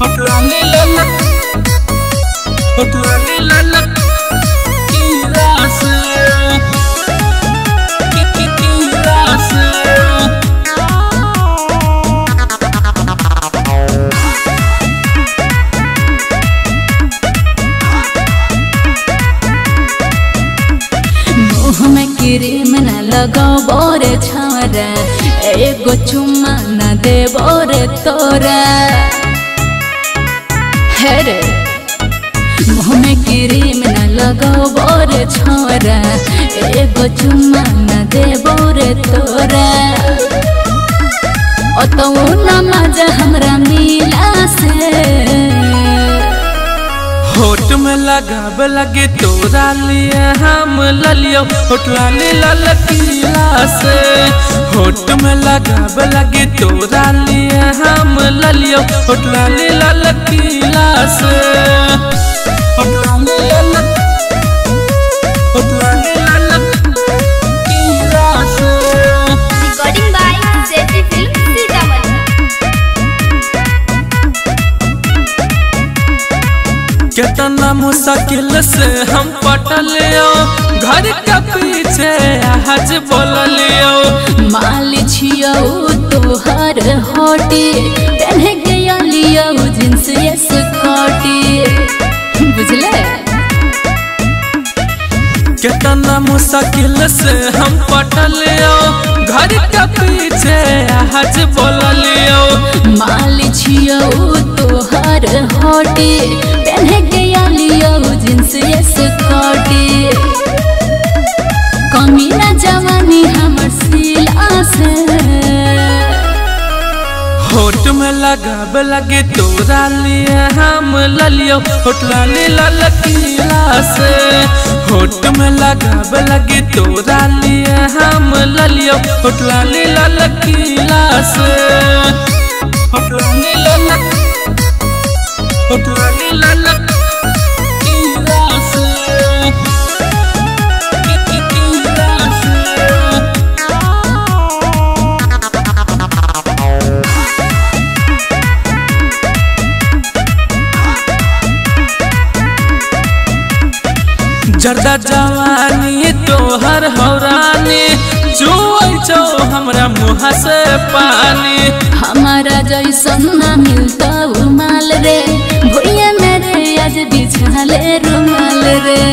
Hotlani lala, hotlani lala, kirasa, kirasa. मुँह में cream न लगाओ बोरे छारा, एगो चुम्मा न दे बोरे तोरा। हेरे मुँह में क्रीम न लगाओ बोरे छारा, एगो चुम्मा न दे बोरे तोरा। ओ तो न मजा हमरा मिला से, होठ में लगाब लगे तोरा लिए हम ललियो, होठलाली ललकीला से। होठ में लगाब लगे तोरा लिए हम ललियो, होठलाली ललकीला से। होठलाली ललकीला से। Recording by ZT Film Sitamarhi। कितना मुश्किल से हम पटलियो, घर के पीछे हज बोल लियो। माल छियो तोहर होटी, पहने गया लियो जींस स्कर्टी, बुझले। कितना मुश्किल से हम पटलियो, घर के पीछे हज बोल लियो। माल छियो तोहर होटी, पहने गया लियो जींस स्कर्टी। कमी न जवानी हमर सिला से, होठ में लगाब लगे तोरा लिए हम ललियो, होठलाली ललकीला से। होठ में लगाब लगे तोरा लिए हम ललियो, होठलाली ललकीला से। होठलाली ललकीला से। जर्दा जवानी तोहर हौरानी, चुओ हमरा मुँह से पानी। हमारा जैसन न मिलता माल रे, भैया मेरे आज बिछाले रुमाल रे।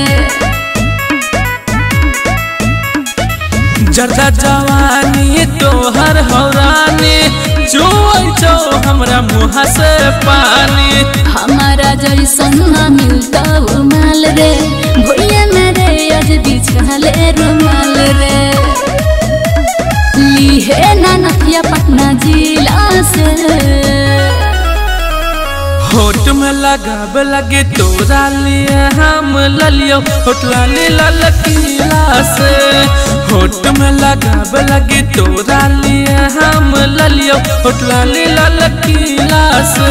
जर्दा जवानी तोहर हौरानी, चुओ हमरा मुँह से पानी। हमारा जैसन न मिलता माल रे, भैया मेरे आज बिछाले रुमाल रे। लीहे ना नथिया पटना जिला से, होठ में लगाब लगे तोरा लिए हम ललियो, होठलाली ललकीला से। होठ में लगाब लगे तोरा लिए हम ललियो, होठलाली ललकीला से।